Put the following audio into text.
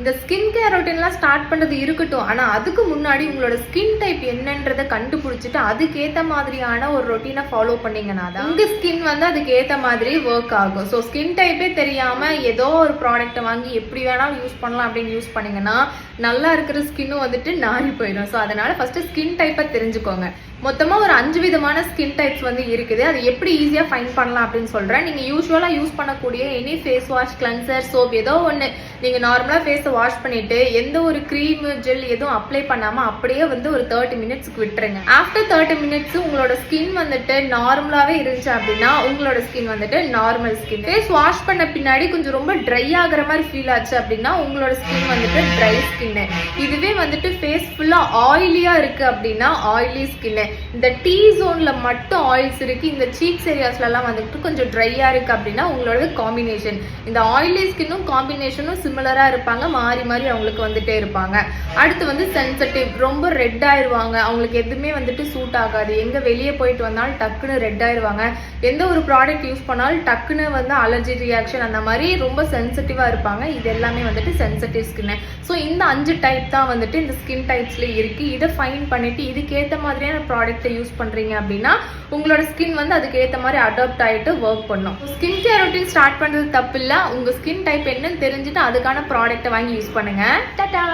இந்த skin care ரொட்டீன்லாம் start பண்ணுறது இருக்கட்டும், ஆனால் அதுக்கு முன்னாடி உங்களோட ஸ்கின் டைப் என்னன்றதை கண்டுபிடிச்சிட்டு அதுக்கேற்ற மாதிரியான ஒரு ரொட்டீனை ஃபாலோ பண்ணிங்கன்னா தான் உங்கள் ஸ்கின் வந்து அதுக்கு ஏற்ற மாதிரி ஒர்க் ஆகும். ஸோ ஸ்கின் டைப்பே தெரியாமல் ஏதோ ஒரு ப்ராடக்ட்டை வாங்கி எப்படி வேணாலும் யூஸ் பண்ணலாம் அப்படின்னு யூஸ் பண்ணிங்கன்னா நல்லா இருக்கிற ஸ்கின்னும் வந்துட்டு நாரி போயிடும். ஸோ அதனால் ஃபஸ்ட்டு ஸ்கின் டைப்பை தெரிஞ்சுக்கோங்க. மொத்தமாக ஒரு 5 விதமான ஸ்கின் டைப்ஸ் வந்து இருக்குது. அது எப்படி ஈஸியாக ஃபைண்ட் பண்ணலாம் அப்படின்னு சொல்கிறேன். நீங்கள் யூஸ்வலாக யூஸ் பண்ணக்கூடிய any face wash, cleanser, soap ஏதோ ஒன்று நீங்கள் நார்மலாக ஃபேஸை வாஷ் பண்ணிவிட்டு எந்த ஒரு க்ரீமு, ஜெல் எதுவும் அப்ளை பண்ணாமல் அப்படியே வந்து ஒரு 30 மினிட்ஸ்க்கு விட்டுருங்க. ஆஃப்டர் 30 மினிட்ஸ் உங்களோட ஸ்கின் வந்துட்டு நார்மலாகவே இருந்துச்சு அப்படின்னா உங்களோட ஸ்கின் வந்துட்டு நார்மல் ஸ்கின். ஃபேஸ் வாஷ் பண்ண பின்னாடி கொஞ்சம் ரொம்ப ட்ரை ஆகிற மாதிரி ஃபீல் ஆச்சு அப்படின்னா உங்களோட ஸ்கின் வந்துட்டு ட்ரை ஸ்கின்னு. இதுவே வந்துட்டு ஃபேஸ் ஃபுல்லாக ஆயிலியாக இருக்குது அப்படின்னா ஆயிலி ஸ்கின்னு. இந்த டீ ஜோன்ல மட்டும் ஆயில்ஸ் இருக்கு, இந்த சீக்ஸ் ஏரியாஸ்லாம் வந்துட்டு கொஞ்சம் ட்ரையா இருக்கு அப்படின்னா உங்களோட காம்பினேஷன். இந்த ஆயிலி ஸ்கின்னும் காம்பினேஷனும் சிமிலரா இருப்பாங்க, மாறி மாறி அவங்களுக்கு வந்துட்டே இருப்பாங்க. அடுத்து வந்து சென்சிட்டிவ், ரொம்ப ரெட் ஆயிருவாங்க, அவங்களுக்கு எதுவுமே வந்துட்டு சூட் ஆகாது. எங்க வெளியே போயிட்டு வந்தாலும் டக்குன்னு ரெட் ஆயிருவாங்க. எந்த ஒரு ப்ராடக்ட் யூஸ் பண்ணாலும் டக்குன்னு வந்து அலர்ஜி ரியாக்ஷன் அந்த மாதிரி ரொம்ப சென்சிட்டிவா இருப்பாங்க. இது எல்லாமே வந்துட்டு சென்சிட்டிவ் ஸ்கின். ஸோ இந்த 5 டைப் தான் வந்துட்டு இந்த ஸ்கின் டைப்ஸ்ல இருக்கு. இதை ஃபைன் பண்ணிட்டு இதுக்கேற்ற மாதிரியான ப்ராடக்ட்டை யூஸ் பண்றீங்க அப்படின்னா உங்களோட ஸ்கின் வந்து அதுக்கு ஏற்ற மாதிரி அடாப்ட் ஆகிட்டு ஒர்க் பண்ணும். ஸ்கின் கேர் ரொட்டீன் ஸ்டார்ட் பண்றது தப்பு இல்லை. உங்க ஸ்கின் டைப் என்னன்னு தெரிஞ்சுட்டு அதுக்கான ப்ராடக்ட்டை வாங்கி யூஸ் பண்ணுங்க. டாடா.